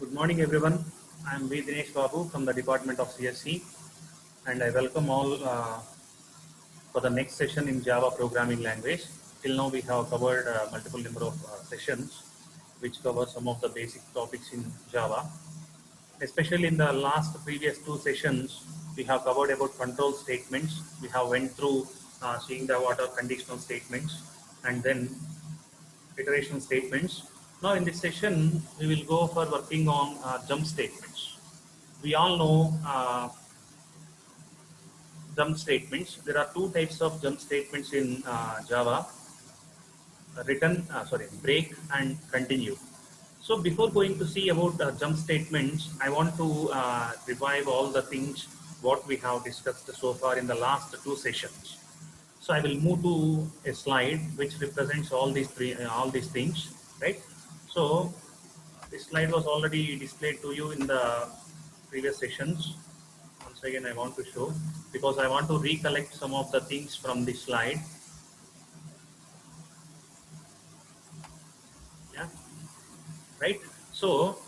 Good morning, everyone. I am V. Dinesh Babu from the Department of CSC, and I welcome all for the next session in Java programming language. Till now, we have covered multiple number of sessions, which cover some of the basic topics in Java. Especially in the last previous two sessions, we have covered about control statements. We have went through seeing the what are conditional statements, and then iteration statements. Now in this session, we will go for working on jump statements. We all know jump statements. There are two types of jump statements in Java: break and continue. So before going to see about jump statements, I want to revive all the things what we have discussed so far in the last two sessions. So I will move to a slide which represents all these things, right? So this slide was already displayed to you in the previous sessions. Once again, I want to show because I want to recollect some of the things from this slide. Yeah, right. So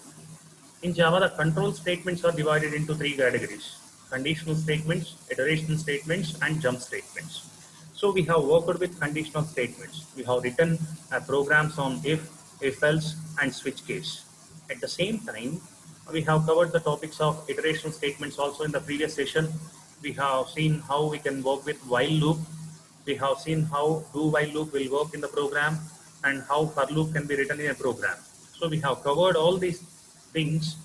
in Java, the control statements are divided into three categories: conditional statements, iterational statements, and jump statements. So we have worked with conditional statements. We have written programs on if else, and switch case. At the same time, we have covered the topics of iterational statements also in the previous session. We have seen how we can work with while loop. We have seen how do while loop will work in the program and how for loop can be written in a program. So we have covered all these things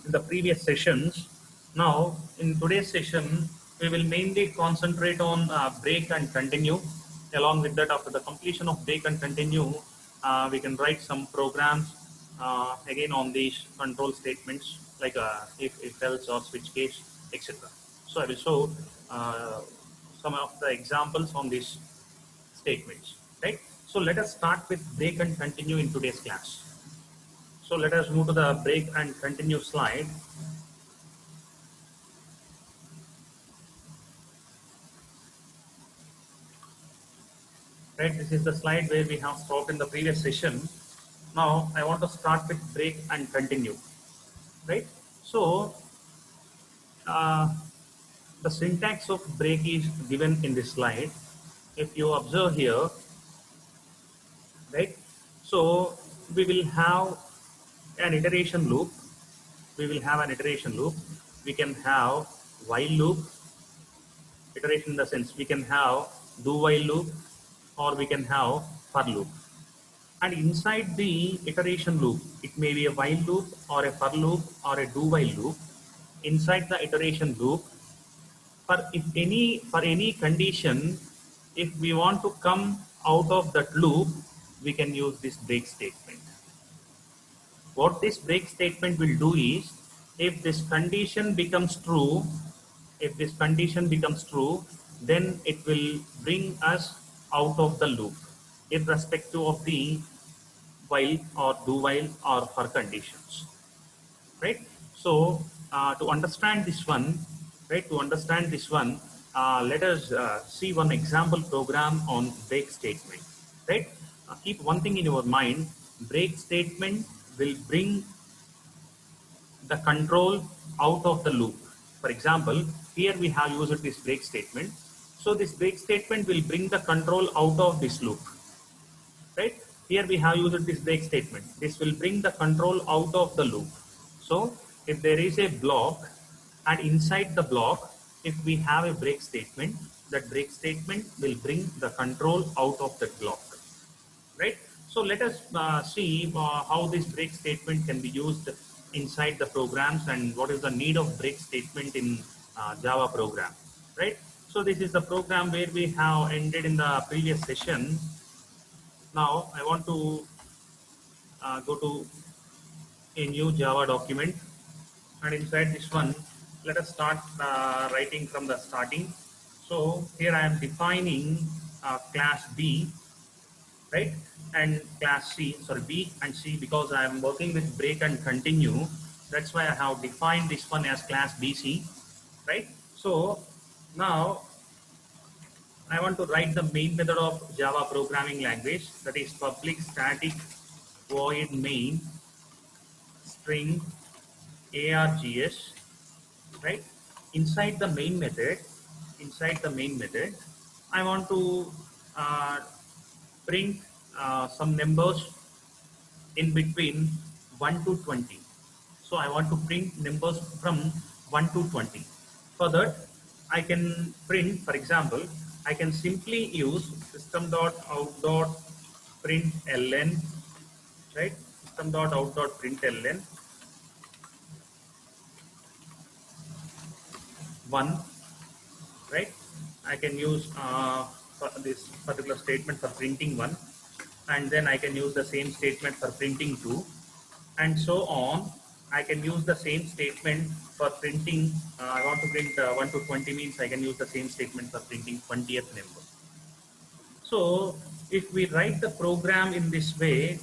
in the previous sessions. Now in today's session, we will mainly concentrate on break and continue. Along with that, after the completion of break and continue, we can write some programs again on these control statements like if else or switch case, etc. So I will show some of the examples on these statements, right? So let us start with break and continue in today's class. So let us move to the break and continue slide. Right, this is the slide where we have stopped in the previous session. Now I want to start with break and continue, right? So uh, the syntax of break is given in this slide. If you observe here, right? So we will have an iteration loop. We will have an iteration loop. We can have while loop, iteration in the sense we can have do while loop, or we can have for loop. And inside the iteration loop, it may be a while loop or a for loop or a do while loop. Inside the iteration loop, for any condition, if we want to come out of that loop, we can use this break statement. What this break statement will do is, if this condition becomes true, then it will bring us out of the loop, irrespective of the while or do while or for conditions, right? So to understand this one, let us see one example program on break statement, right? Keep one thing in your mind: break statement will bring the control out of the loop. For example, here we have used this break statement. So this break statement will bring the control out of this loop, right? Here we have used this break statement. This will bring the control out of the loop. So if there is a block and inside the block, if we have a break statement, that break statement will bring the control out of that block, right? So let us see how this break statement can be used inside the programs and what is the need of break statement in Java program, right? So this is the program where we have ended in the previous session. Now I want to go to a new Java document, and inside this one, let us start writing from the starting. So here I am defining class B, right? And class C, sorry, B and C, because I am working with break and continue. That's why I have defined this one as class BC, right? So now I want to write the main method of Java programming language, that is public static void main string args, right? Inside the main method, I want to uh, print some numbers in between 1 to 20. So I want to print numbers from 1 to 20. For that, I can print, for example, I can simply use system.out.println, right? System.out.println 1, right? I can use for this particular statement for printing 1, and then I can use the same statement for printing 2, and so on. I can use the same statement for printing. I want to print 1 to 20 means I can use the same statement for printing 20th number. So if we write the program in this way,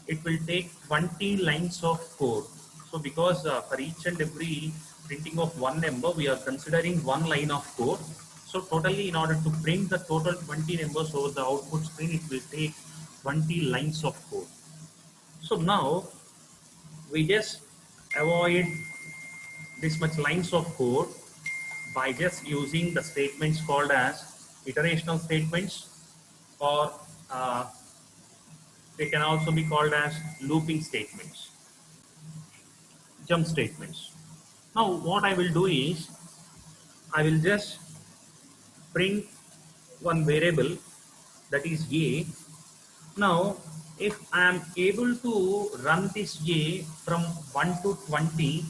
it will take 20 lines of code. So because for each and every printing of one number, we are considering one line of code. So totally, in order to print the total 20 numbers over the output screen, it will take 20 lines of code. So now we just avoid this much lines of code by just using the statements called as iterational statements, or uh, they can also be called as looping statements, jump statements. Now what I will do is I will just print one variable, that is a. Now if I am able to run this a from 1 to 20,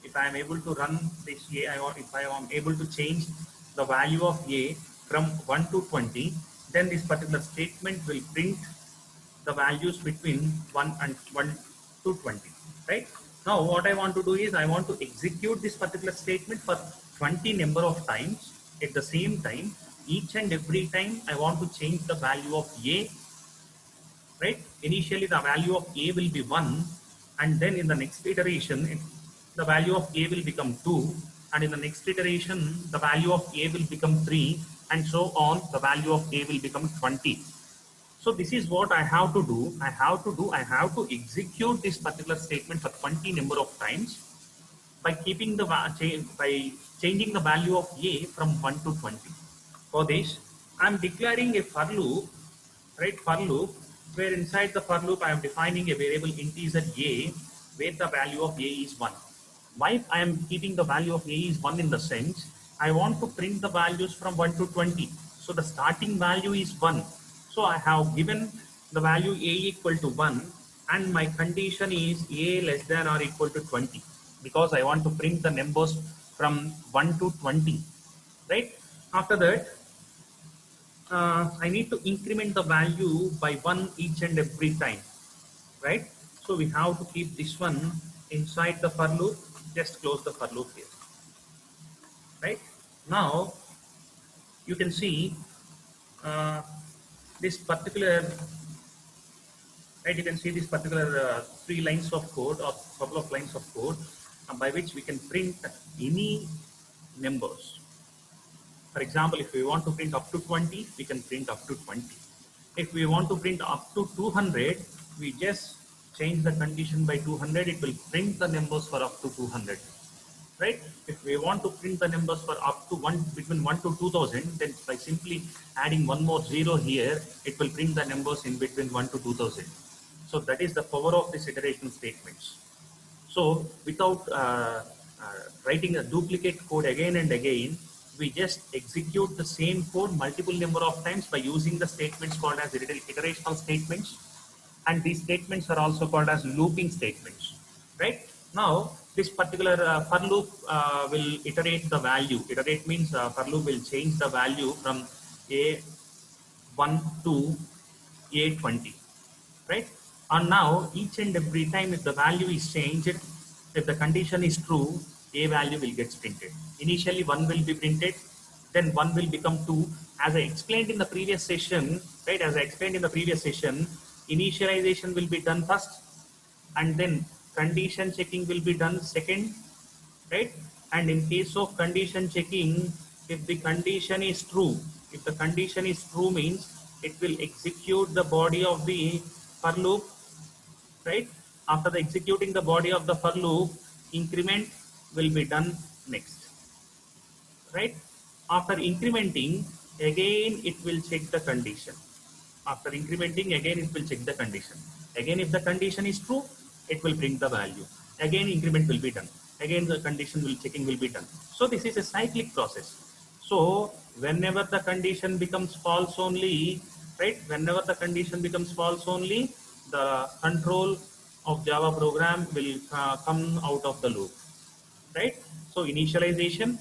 if I am able to run this a, if I am able to change the value of a from 1 to 20, then this particular statement will print the values between 1 and 1 to 20, right? Now what I want to do is I want to execute this particular statement for 20 number of times at the same time. Each and every time I want to change the value of a, right? Initially the value of a will be 1, and then in the next iteration the value of a will become 2, and in the next iteration the value of a will become 3, and so on, the value of a will become 20. So this is what I have to do. I have to execute this particular statement for 20 number of times by keeping the by changing the value of a from 1 to 20. For this, I am declaring a for loop, right? For loop, where inside the for loop I am defining a variable integer a, where the value of a is 1. Why I am keeping the value of a is 1? In the sense, I want to print the values from 1 to 20. So the starting value is 1. So I have given the value a equal to 1, and my condition is a less than or equal to 20, because I want to print the numbers from 1 to 20, right? After that, I need to increment the value by 1 each and every time, right? So we have to keep this one inside the for loop. Just close the for loop here, right? Now you can see uh, this particular, right? You can see this particular 3 lines of code, or couple of lines of code, by which we can print any numbers. For example, if we want to print up to 20, we can print up to 20. If we want to print up to 200, we just change the condition by 200. It will print the numbers for up to 200, right? If we want to print the numbers for up to between 1 to 2000, then by simply adding one more zero here, it will print the numbers in between 1 to 2000. So that is the power of this iteration statements. So without writing a duplicate code again and again, we just execute the same code multiple number of times by using the statements called as iterational statements. And these statements are also called as looping statements, right? Now this particular for loop will iterate the value. Iterate means for loop will change the value from a1 to a20, right? And now each and every time if the value is changed, if the condition is true, a value will get printed. Initially 1 will be printed, then 1 will become 2. As I explained in the previous session, right? As I explained in the previous session, initialization will be done first, and then condition checking will be done second, right? And in case of condition checking, if the condition is true, if the condition is true means it will execute the body of the for loop, right? After the executing the body of the for loop, increment will be done next, right? After incrementing, again it will check the condition. After incrementing, again it will check the condition. Again, if the condition is true, it will bring the value. Again, increment will be done. Again, the condition will checking will be done. So this is a cyclic process. So whenever the condition becomes false only, right? Whenever the condition becomes false only, the control of Java program will come out of the loop, right? So initialization,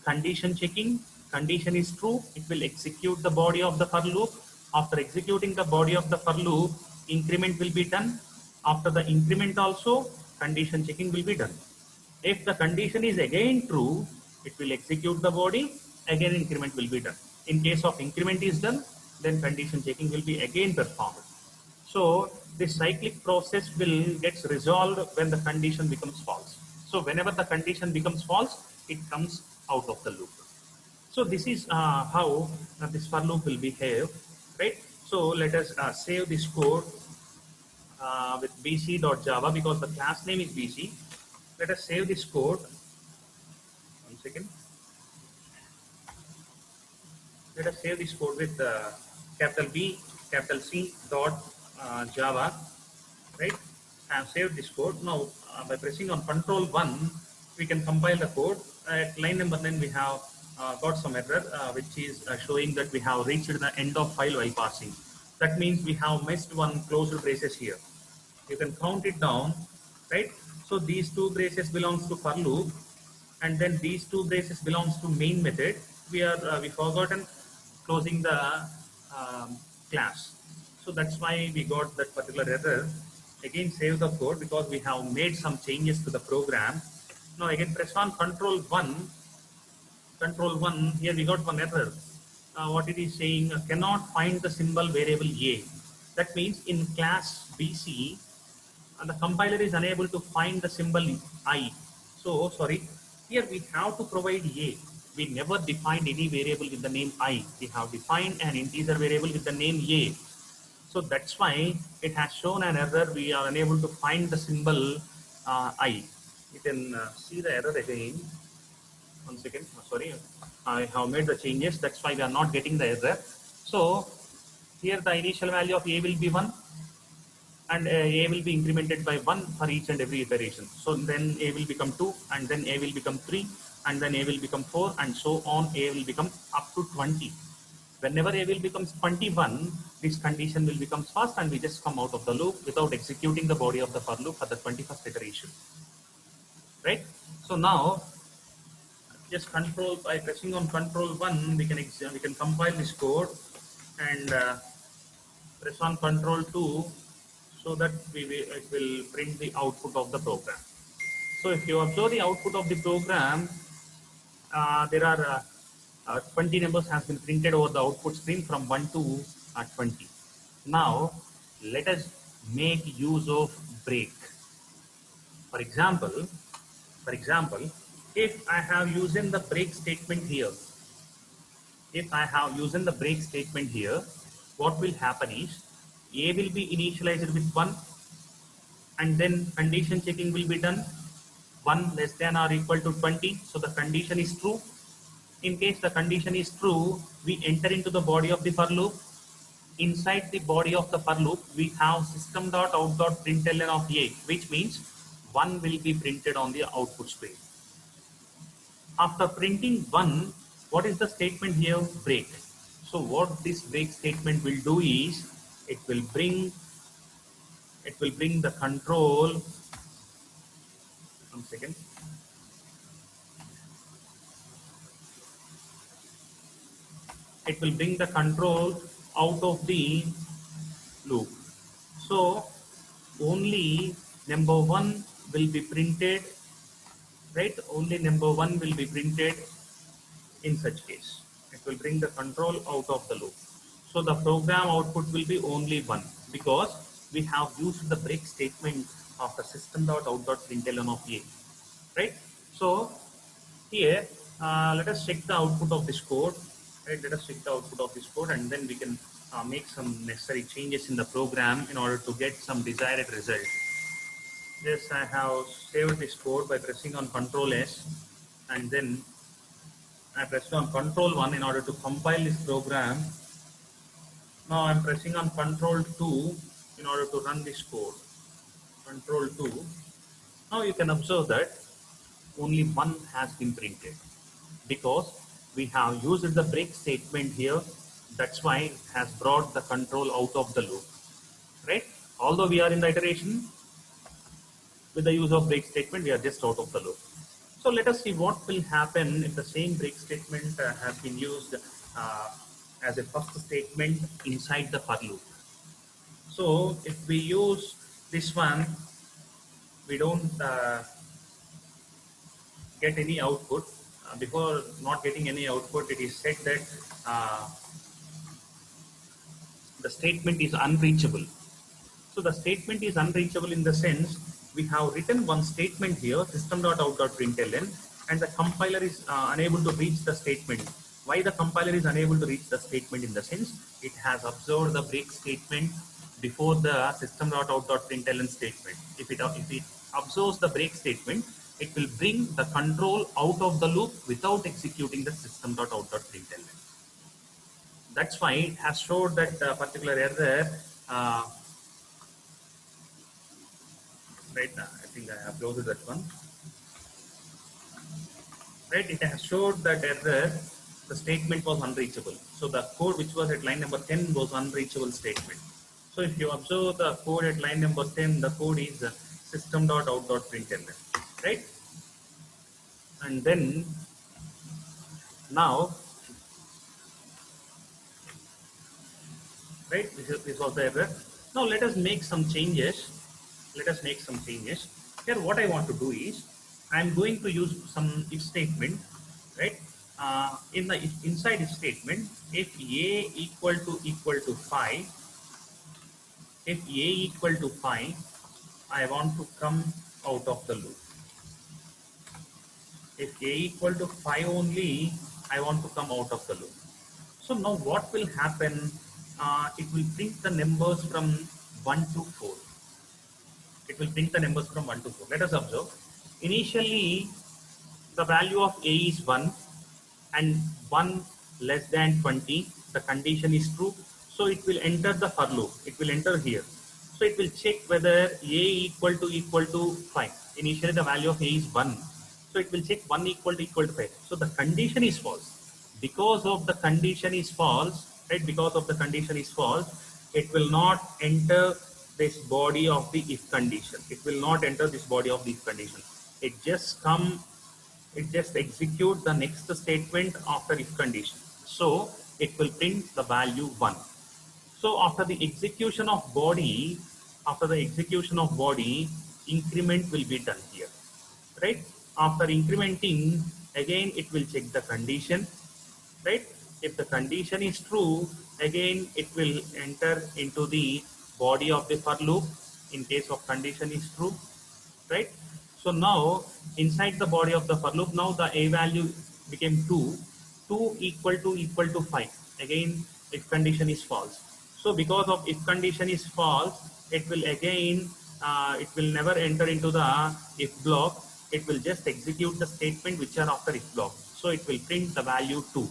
condition checking, condition is true, it will execute the body of the for loop. After executing the body of the for loop, increment will be done. After the increment also, condition checking will be done. If the condition is again true, it will execute the body, again increment will be done. In case of increment is done, then condition checking will be again performed. So this cyclic process will gets resolved when the condition becomes false. So whenever the condition becomes false, it comes out of the loop. So this is how this for loop will behave, right? So let us save this code with bc.java because the class name is bc. Let us save this code. One second. Let us save this code with capital B, capital C dot Java, right? I have saved this code. Now, by pressing on Control 1, we can compile the code. At line number 9, we have got some error, which is showing that we have reached the end of file while passing. That means we have missed one closed braces here. You can count it down, right? So these two braces belongs to for loop, and then these two braces belongs to main method. We forgotten closing the class, so that's why we got that particular error. Again, save the code because we have made some changes to the program. Now again press on control 1. Here we got one error. What it is saying, cannot find the symbol variable a. That means in class bc, the compiler is unable to find the symbol I. So sorry, here we have to provide a. We never defined any variable with the name I. We have defined an integer variable with the name a. So that's why it has shown an error. We are unable to find the symbol I. You can see the error again. One second. Sorry, I have made the changes. That's why we are not getting the error. So here the initial value of a will be 1, and a will be incremented by 1 for each and every iteration. So then a will become 2, and then a will become 3, and then a will become 4, and so on. A will become up to 20. Whenever a will becomes 21, this condition will become false, and we just come out of the loop without executing the body of the for loop for the 21st iteration, right? So now just control, by pressing on control 1, we can compile this code, and press on control 2, so that it will print the output of the program. So if you observe the output of the program, there are 20 numbers has been printed over the output stream from 1 to 20. Now let us make use of break. For example, if I have used the break statement here, what will happen is a will be initialized with 1, and then condition checking will be done. 1 less than or equal to 20, so the condition is true. In case the condition is true, we enter into the body of the for loop. Inside the body of the for loop, we have system.out.println of a, which means 1 will be printed on the output screen. After printing 1, what is the statement here? Break. So what this break statement will do is it will bring the control. One second. It will bring the control out of the loop. So only number 1 will be printed, right? Only number 1 will be printed in such case. It will bring the control out of the loop. So the program output will be only 1 because we have used the break statement of the system.out.println of a, right? So here, let us check the output of this code. Right? Let us check the output of this code, and then we can make some necessary changes in the program in order to get some desired result. Yes, I have saved this code by pressing on Control S, and then I pressed on Control 1 in order to compile this program. Now I'm pressing on Control 2 in order to run this code. Control 2. Now you can observe that only one has been printed because we have used the break statement here. That's why it has brought the control out of the loop, right? Although we are in the iteration, with the use of break statement, we are just out of the loop. So let us see what will happen if the same break statement has been used as a first statement inside the for loop. So if we use this one, we don't get any output. Before not getting any output, it is said that the statement is unreachable. So the statement is unreachable in the sense we have written one statement here, system.out.println, and the compiler is unable to reach the statement. Why the compiler is unable to reach the statement? In the sense it has observed the break statement before the system.out.println statement. If it observes the break statement, it will bring the control out of the loop without executing the system.out.println. That's why it has showed that particular error. Right, I think I uploaded that one. Right, it has showed that error, the statement was unreachable. So the code which was at line number 10 was unreachable statement. So if you observe the code at line number 10, the code is system.out.println, right? And then now, right, this was the error. Now let us make some changes. Let us make some changes. Here what I want to do is, I am going to use some if statement, right? In the inside if statement, if a equal to 5, if a equal to 5, I want to come out of the loop. If a equal to 5 only, I want to come out of the loop. So now what will happen? It will print the numbers from 1 to 4. It will print the numbers from 1 to 4. Let us observe. Initially, the value of a is 1 and 1 less than 20. The condition is true. So it will enter the for loop. It will enter here. So it will check whether a equal to 5. Initially, the value of a is 1. So it will check 1 equal to 5. So the condition is false. Because of the condition is false, right? Because of the condition is false, it will not enter this body of the if condition. It will not enter this body of the if condition. It just execute the next statement after if condition. So it will print the value 1. So after the execution of body, increment will be done here, right? After incrementing, again it will check the condition, right? If the condition is true, again it will enter into the body of the for loop in case of condition is true, right? So now inside the body of the for loop, now the a value became 2, 2 equal to 5. Again, if condition is false. So because of if condition is false, it will again, it will never enter into the if block. It will just execute the statement which are after if block. So it will print the value 2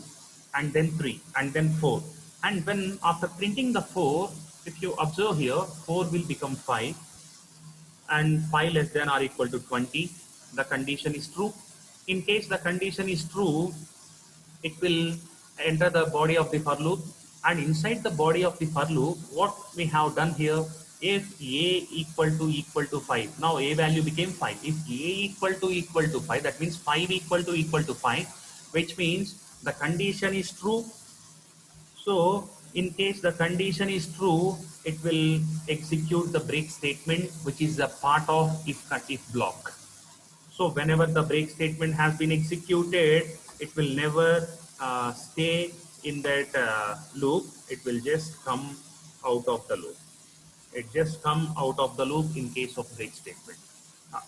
and then 3 and then 4. And when after printing the 4, if you observe here, 4 will become 5 and 5 less than or equal to 20, the condition is true. In case the condition is true, it will enter the body of the for loop, and inside the body of the for loop, what we have done here, if a equal to 5, now a value became 5. If a equal to 5, that means 5 equal to 5, which means the condition is true. So in case the condition is true, it will execute the break statement, which is a part of if block. So whenever the break statement has been executed, it will never stay in that loop. It will just come out of the loop. It just come out of the loop in case of break statement.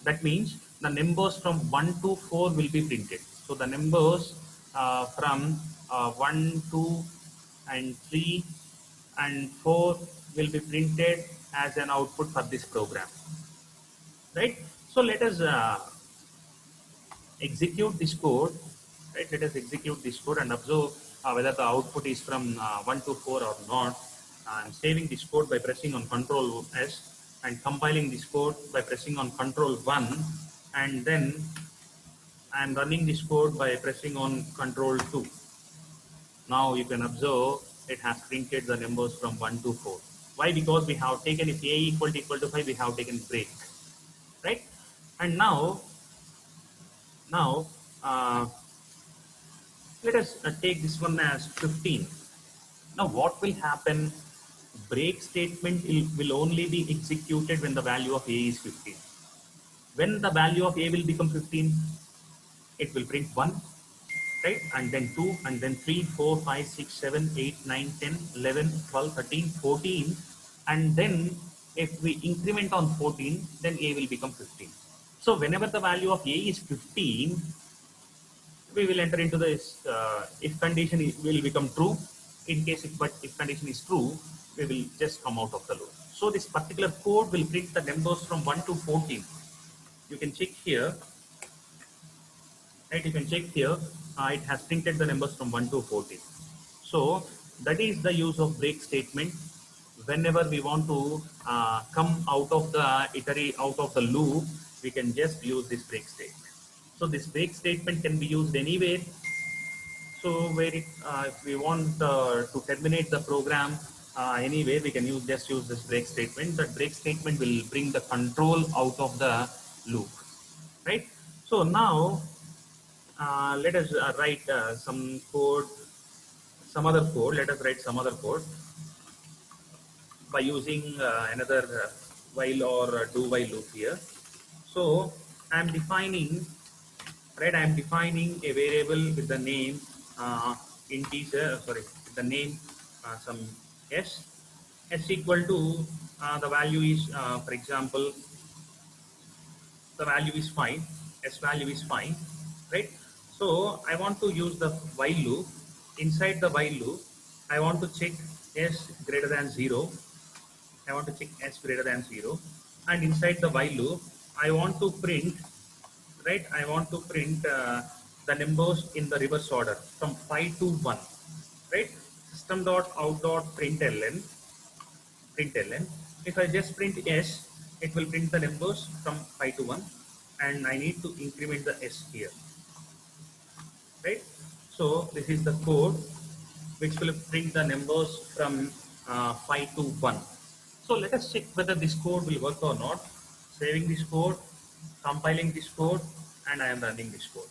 That means the numbers from 1 to 4 will be printed. So the numbers from 1, 2 and 3 and 4 will be printed as an output for this program. right? So let us execute this code, right? Let us execute this code and observe whether the output is from 1 to 4 or not. I'm saving this code by pressing on Control S and compiling this code by pressing on Control 1, and then I'm running this code by pressing on Control 2. Now you can observe it has printed the numbers from 1 to 4. Why? Because we have taken, if a equal to 5, we have taken break, right? And now uh, let us take this one as 15. Now what will happen? Break statement will only be executed when the value of a is 15. When the value of a will become 15, it will print 1, right? And then 2, and then 3, 4, 5, 6, 7, 8, 9, 10, 11, 12, 13, 14. And then if we increment on 14, then a will become 15. So whenever the value of a is 15, we will enter into this if condition will become true. In case if condition is true, we will just come out of the loop. So this particular code will print the numbers from 1 to 14. You can check here, right? You can check here, it has printed the numbers from 1 to 14. So that is the use of break statement. Whenever we want to come out of the out of the loop, we can just use this break statement. So this break statement can be used anywhere. So where if we want to terminate the program anyway, we can just use this break statement. That break statement will bring the control out of the loop, right? So now let us write some code, some other code. Let us write some other code by using another while or do while loop here. So I am defining, right? I am defining a variable with the name integer, sorry, with the name some s. S equal to the value is, for example, the value is 5. S value is 5, right? So I want to use the while loop. Inside the while loop, I want to check s greater than 0. I want to check s greater than 0, and inside the while loop, I want to print, right? I want to print the numbers in the reverse order from 5 to 1, right? System dot out dot println. If I just print s, it will print the numbers from 5 to 1, and I need to increment the s here, right? So this is the code which will print the numbers from 5 to 1. So let us check whether this code will work or not. Saving this code, compiling this code, and I am running this code.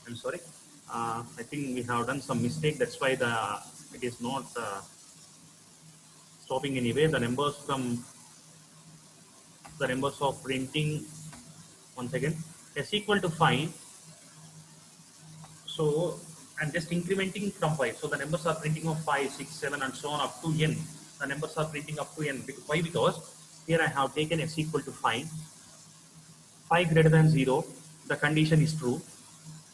I'm sorry. I think we have done some mistake. That's why it is not stopping anyway. The numbers of printing. Once again, s equal to 5. So I'm just incrementing from 5. So the numbers are printing of 5, 6, 7, and so on up to n. The numbers are printing up to n. Why? Because here I have taken s equal to 5. 5 greater than 0. The condition is true,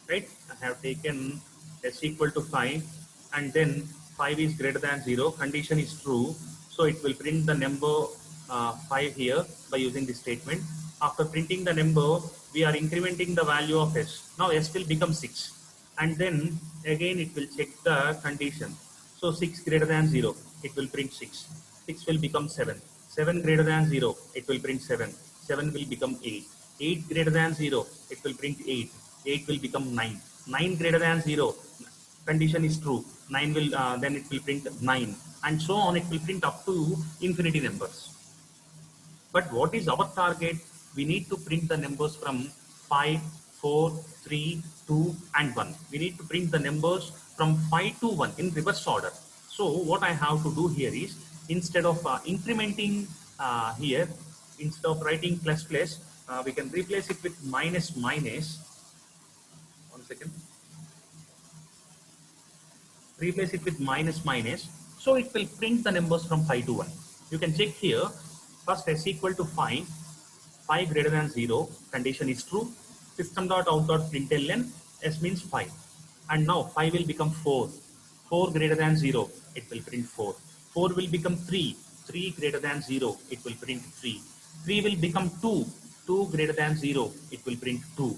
right? I have taken s equal to 5, and then 5 is greater than 0. Condition is true. So it will print the number 5 here by using this statement. After printing the number, we are incrementing the value of s. Now s will become 6. And then again it will check the condition. So 6 greater than 0, it will print 6. 6 will become 7. 7 greater than 0, it will print 7. 7 will become 8. 8 greater than 0, it will print 8. 8 will become 9. 9 greater than 0, condition is true. 9 will then it will print 9, and so on. It will print up to infinity numbers. But what is our target? We need to print the numbers from 5, 4, 3, 2, and 1. We need to print the numbers from 5 to 1 in reverse order. So what I have to do here is, instead of incrementing here, instead of writing plus plus, we can replace it with minus minus. One second. Replace it with minus minus. So it will print the numbers from 5 to 1. You can check here. First s equal to 5. 5 greater than 0, condition is true. System dot out dot println, s means 5. And now 5 will become 4. 4 greater than 0, it will print 4. 4 will become 3. 3 greater than 0, it will print 3. 3 will become 2, 2 greater than 0, it will print 2.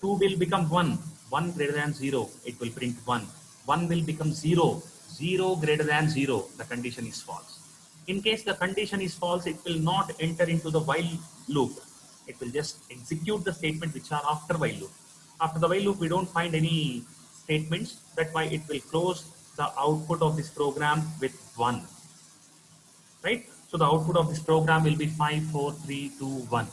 2 will become 1, 1 greater than 0, it will print 1. 1 will become 0, 0 greater than 0, the condition is false. In case the condition is false, it will not enter into the while loop. It will just execute the statement which are after while loop. After the while loop, we don't find any statements. That's why it will close the output of this program with 1. Right? So the output of this program will be 5, 4, 3, 2, 1.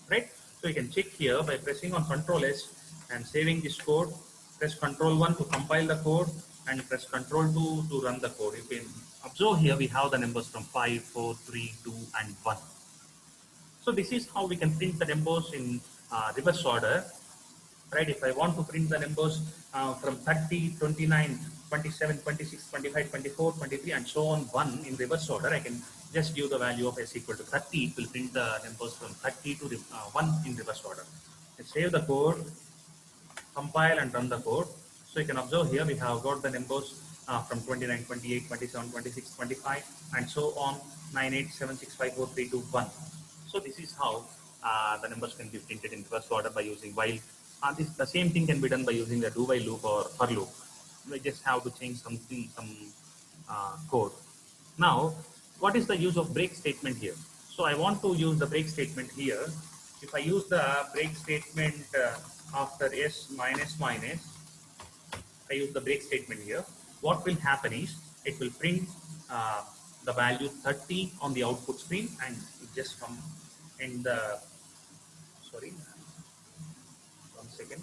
Right? So you can check here by pressing on Control S and saving this code. Press Control 1 to compile the code and press Control 2 to run the code. You can observe here we have the numbers from 5, 4, 3, 2, and 1. So this is how we can print the numbers in reverse order. Right? If I want to print the numbers from 30, 29, 27, 26, 25, 24, 23, and so on 1 in reverse order, I can just give the value of s equal to 30. It will print the numbers from 30 to 1 in reverse order. Let's save the code, compile and run the code. So you can observe here we have got the numbers from 29, 28, 27, 26, 25, and so on 9, 8, 7, 6, 5, 4, 3, 2, 1. So this is how the numbers can be printed in reverse order by using while. The same thing can be done by using the do while loop or for loop. We just have to change some code. Now, what is the use of break statement here? So I want to use the break statement here. If I use the break statement after s minus minus, I use the break statement here. What will happen is it will print the value 30 on the output screen, and it just come in the, sorry, 1 second.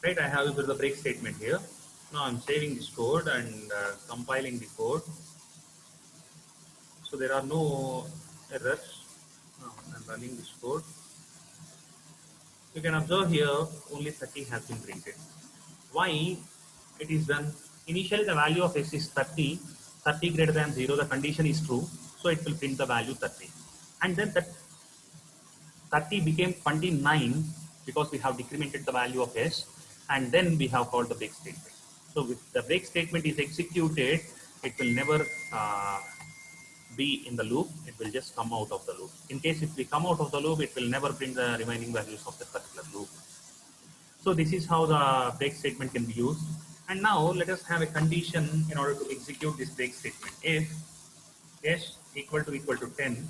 Right, I have used the break statement here. Now I'm saving this code and compiling the code. So there are no errors. Now I'm running this code. You can observe here only 30 has been printed. Why it is done? Initially the value of s is 30, 30 greater than 0, the condition is true, so it will print the value 30. And then that 30 became 29 because we have decremented the value of s, and then we have called the break statement. So if the break statement is executed, it will never be in the loop, it will just come out of the loop. In case if we come out of the loop, it will never bring the remaining values of the particular loop. So this is how the break statement can be used. And now let us have a condition in order to execute this break statement. If s equal to 10,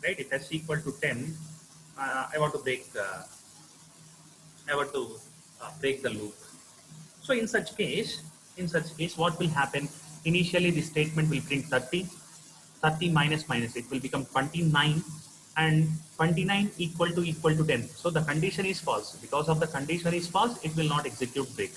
right? If s equal to 10, I want to break the loop. So in such case, what will happen? Initially, the statement will print 30. 30 minus minus, it will become 29, and 29 equal to 10. So the condition is false. Because of the condition is false, it will not execute break.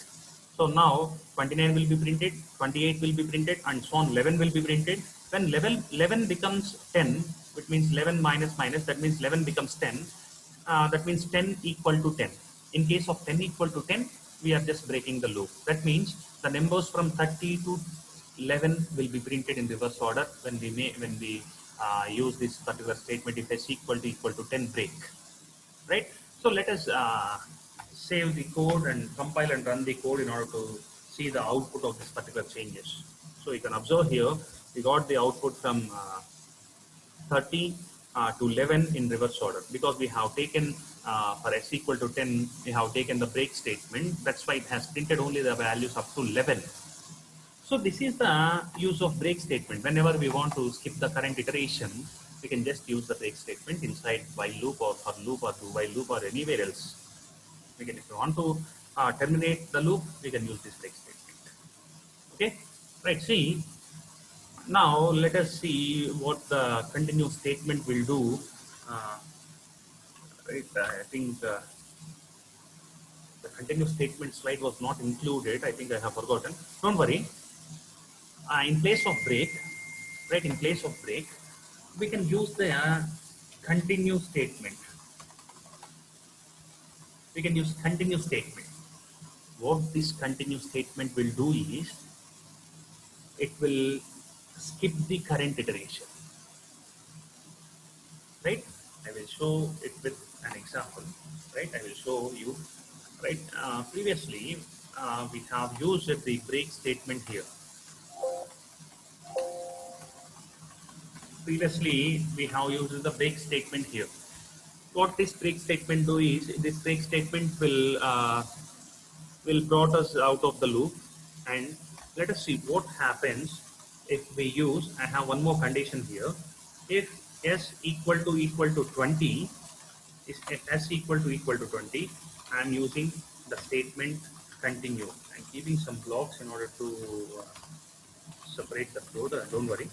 So now 29 will be printed, 28 will be printed, and so on 11 will be printed. When level 11 becomes 10, which means 11 minus minus, that means 11 becomes 10. That means 10 equal to 10. In case of 10 equal to 10, we are just breaking the loop. That means the numbers from 30 to 11 will be printed in reverse order when we use this particular statement if s equal to 10 break, right? So let us save the code and compile and run the code in order to see the output of this particular changes. So you can observe here we got the output from 30 to 11 in reverse order because we have taken for s equal to 10 we have taken the break statement. That's why it has printed only the values up to 11. So this is the use of break statement. Whenever we want to skip the current iteration, we can just use the break statement inside while loop or for loop or do while loop or anywhere else. We can, if you want to terminate the loop, we can use this break statement. Okay, right. See, now let us see what the continue statement will do. Right, I think the continue statement slide was not included. I think I have forgotten. Don't worry. In place of break, right? In place of break, we can use the continue statement. We can use continue statement. What this continue statement will do is, it will skip the current iteration, right? I will show it with an example, right? I will show you, right? Previously, we have used the break statement here. Previously, we have used the break statement here. What this break statement do is, this break statement will brought us out of the loop, and let us see what happens if we use, I have one more condition here. If s equal to 20, is s equal to 20, I am using the statement continue. I'm keeping some blocks in order to separate the code, don't worry.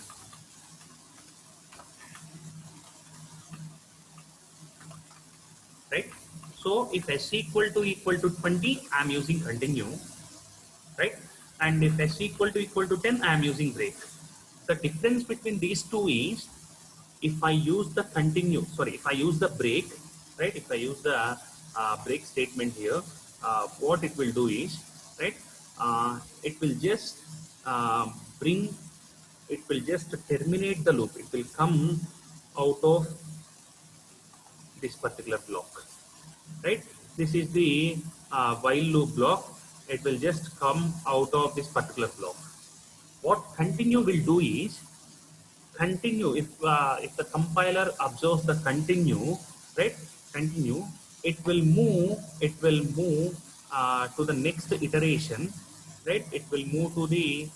Right? So if s equal to 20, I am using continue, right? And if s equal to 10, I am using break. The difference between these two is, if I use the continue, sorry, if I use the break, right? If I use the break statement here, what it will do is, right? It will just bring, it will just terminate the loop. It will come out of this particular block, right? This is the while loop block. It will just come out of this particular block. What continue will do is, continue, if the compiler observes the continue, right? Continue, it will move to the next iteration, right? It will move to the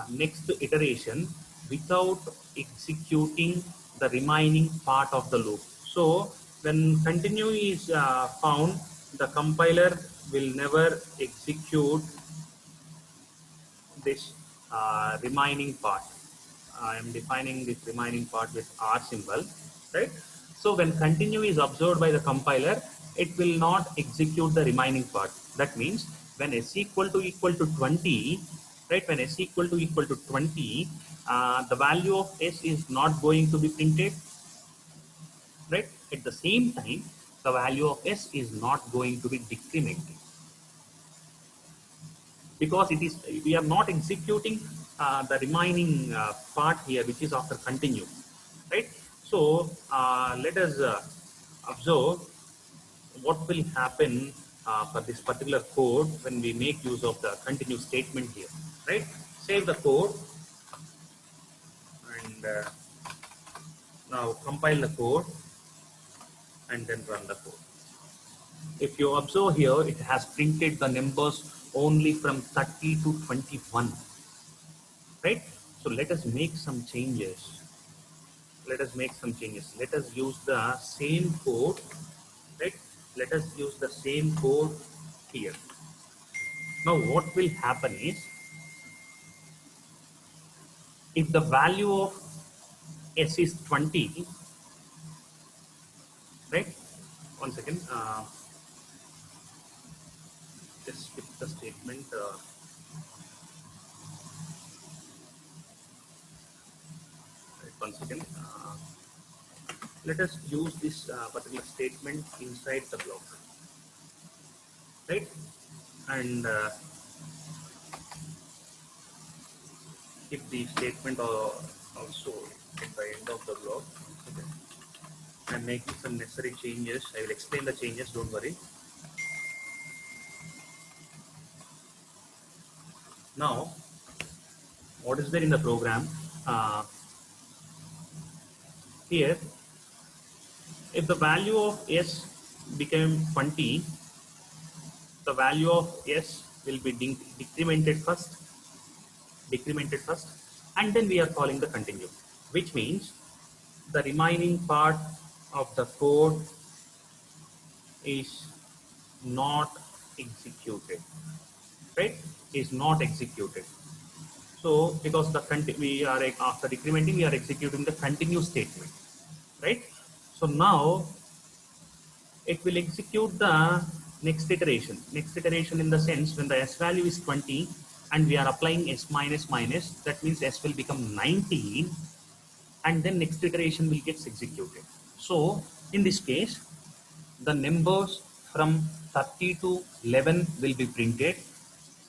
next iteration without executing the remaining part of the loop. So when continue is found, the compiler will never execute this remaining part. I am defining this remaining part with R symbol, right? So when continue is observed by the compiler, it will not execute the remaining part. That means when s equal to 20, right? When s equal to 20, the value of s is not going to be printed, right? At the same time, the value of s is not going to be decremented, because it is, we are not executing the remaining part here, which is after continue, right? So let us observe what will happen for this particular code when we make use of the continue statement here, right? Save the code, and now compile the code and then run the code. If you observe here, it has printed the numbers only from 30 to 21, right? So let us make some changes. Let us make some changes. Let us use the same code, right? Let us use the same code here. Now what will happen is, if the value of s is 20, right? One second, just skip the statement. Right, one second. Let us use this particular statement inside the block, right? And keep the statement also at the end of the block. Okay. I'm making some necessary changes. I will explain the changes, don't worry. Now, what is there in the program? Here, if the value of s became 20, the value of s will be decremented first, and then we are calling the continue, which means the remaining part of the code is not executed, right? Is not executed. So because we are, after decrementing, we are executing the continue statement, right? So now it will execute the next iteration. Next iteration in the sense, when the s value is 20 and we are applying s minus minus, that means s will become 19, and then next iteration will get executed. So in this case, the numbers from 30 to 11 will be printed.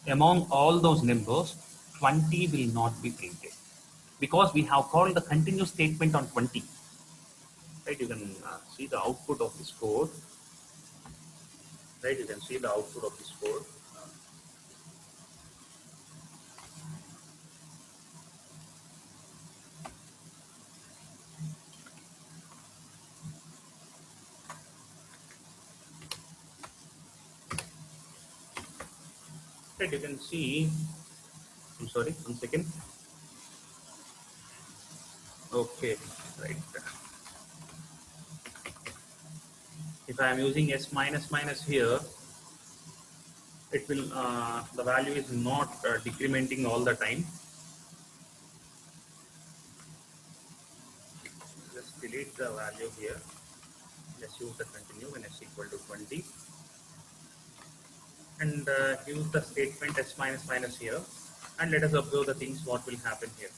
Among all those numbers, 20 will not be printed, because we have called the continue statement on 20. Right? You can see the output of this code. Right? You can see the output of this code. Right, you can see, I'm sorry, 1 second. Okay, right. If I am using S minus minus here, it will, the value is not decrementing all the time. Just delete the value here. Let's use the continue when S equal to 20. And use the statement S minus minus here. And let us observe the things what will happen here.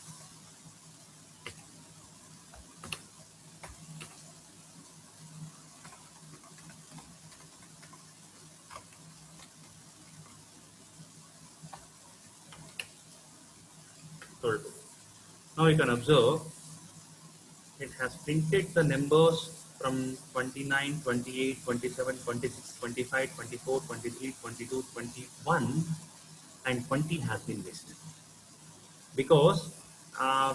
Now you can observe it has printed the numbers from 29, 28, 27, 26, 25, 24, 23, 22, 21, and 20 has been missed. Because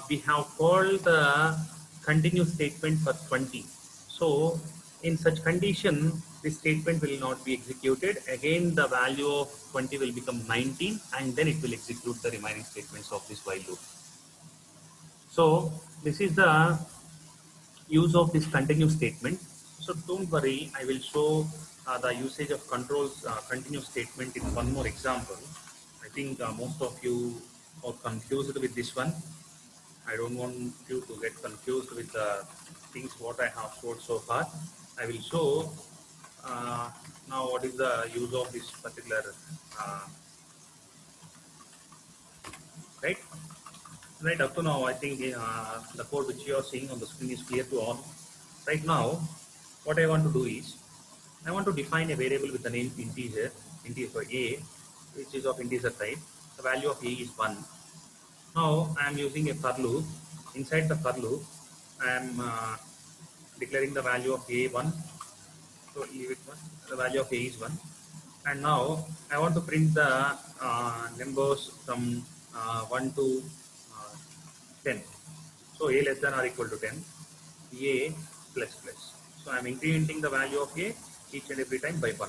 we have called the continue statement for 20. So in such condition, this statement will not be executed. Again, the value of 20 will become 19, and then it will execute the remaining statements of this while loop. So this is the use of this continue statement. So don't worry, I will show the usage of controls continue statement in one more example. I think most of you are confused with this one. I don't want you to get confused with the things what I have showed so far. I will show now what is the use of this particular uh, right. Right up to now, I think the code which you are seeing on the screen is clear to all. Right now, what I want to do is I want to define a variable with the name integer a, which is of integer type. The value of a is 1. Now I am using a for loop. Inside the for loop, I am declaring the value of a 1. So leave it 1. The value of a is 1. And now I want to print the numbers from 1 to 10. So a less than or equal to 10, a plus plus. So I am incrementing the value of a each and every time by 1.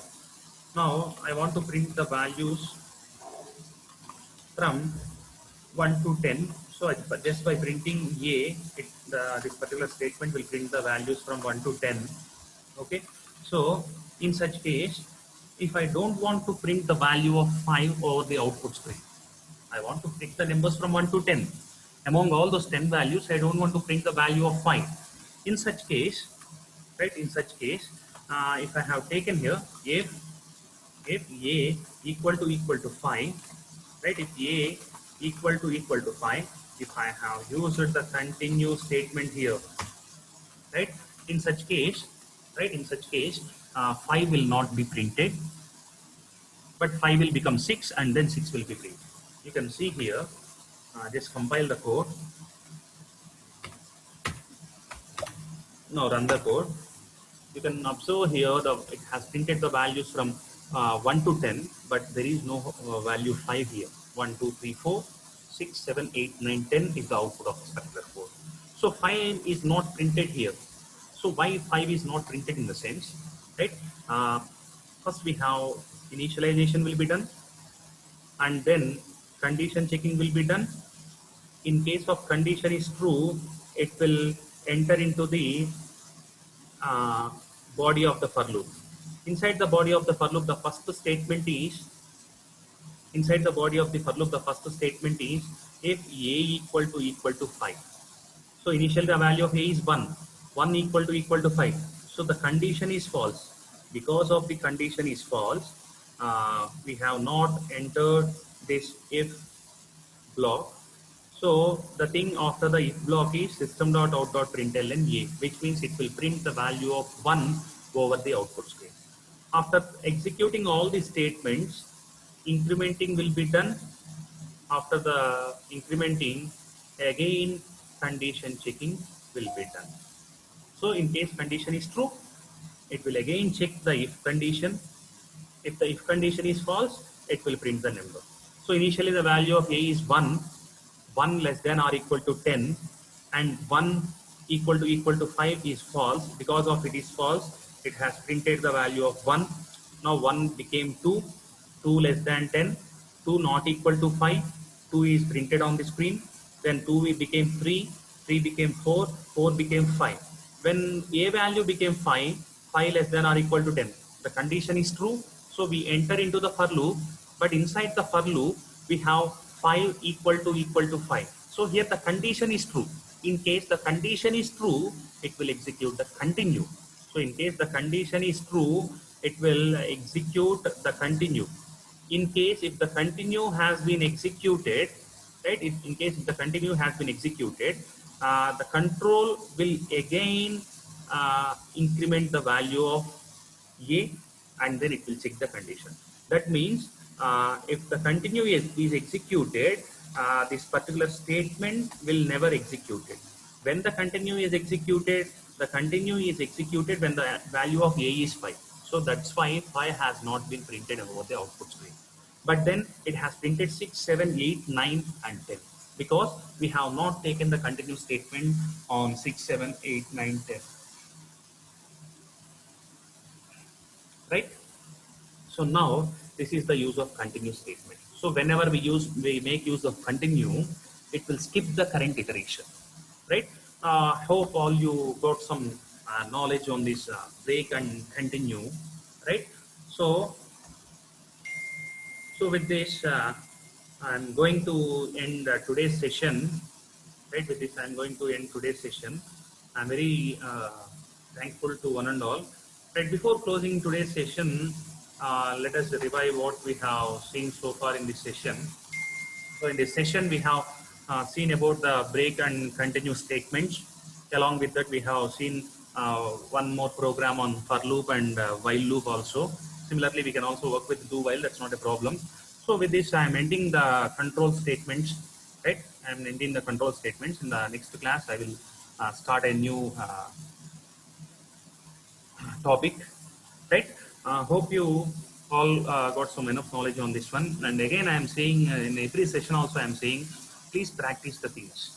Now I want to print the values from 1 to 10. So just by printing a, this particular statement will print the values from 1 to 10. Okay. So in such case, if I don't want to print the value of 5 over the output screen, I want to print the numbers from 1 to 10. Among all those 10 values, I don't want to print the value of 5. In such case, right, in such case, if I have taken here, if a equal to 5, right, if a equal to 5, if I have used the continue statement here, right, in such case, right, in such case, 5 will not be printed, but 5 will become 6 and then 6 will be printed. You can see here, just compile the code. Now run the code. You can observe here it has printed the values from 1 to 10, but there is no value 5 here. 1, 2, 3, 4, 6, 7, 8, 9, 10 is the output of this particular code. So 5 is not printed here. So why 5 is not printed in the sense, right? First we have initialization will be done, and then condition checking will be done. In case of condition is true, it will enter into the uh, body of the for loop. Inside the body of the for loop, the first statement is inside the body of the for loop. The first statement is if a equal to 5. So initially the value of a is 1. 1 equal to 5. So the condition is false. Because of the condition is false, we have not entered this if block. So the thing after the if block is system.out.println a, which means it will print the value of 1 over the output screen. After executing all the statements, incrementing will be done. After the incrementing, again condition checking will be done. So in case condition is true, it will again check the if condition. If the if condition is false, it will print the number. So initially the value of a is 1, 1 less than or equal to 10, and 1 equal to 5 is false. Because of it is false, it has printed the value of 1. Now 1 became 2, 2 less than 10, 2 not equal to 5, 2 is printed on the screen. Then 2 became 3, 3 became 4, 4 became 5. When a value became 5, 5 less than or equal to 10, the condition is true. So we enter into the for loop, but inside the for loop, we have 5 equal to 5. So here the condition is true. In case the condition is true, it will execute the continue. So in case the condition is true, it will execute the continue. In case if the continue has been executed, right? In case if the continue has been executed, the control will again increment the value of a, and then it will check the condition. That means if the continue is executed, this particular statement will never execute it. When the continue is executed, the continue is executed when the value of a is 5. So that's why 5 has not been printed over the output screen. But then it has printed 6, 7, 8, 9, and 10 because we have not taken the continue statement on 6, 7, 8, 9, 10. Right? So now this is the use of continue statement. So whenever we make use of continue, it will skip the current iteration, right? Hope all you got some knowledge on this break and continue, right? So with this, I'm going to end today's session. Right, with this, I'm going to end today's session. I'm very thankful to one and all. Right, before closing today's session, let us revive what we have seen so far in this session. So in this session, we have seen about the break and continue statements. Along with that, we have seen one more program on for loop and while loop also. Similarly, we can also work with do while, that's not a problem. So with this, I'm ending the control statements, right? I'm ending the control statements. In the next class, I will start a new topic, right? Hope you all got some enough knowledge on this one. And again, I am saying in every session also, I am saying, please practice the things.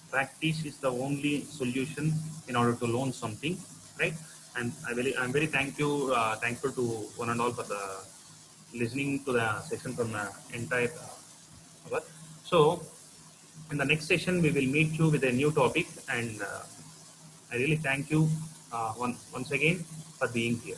Practice is the only solution in order to learn something, right? And I'm very thankful to one and all for the listening to the session from the entire hour. So in the next session, we will meet you with a new topic, and I really thank you once again for being here.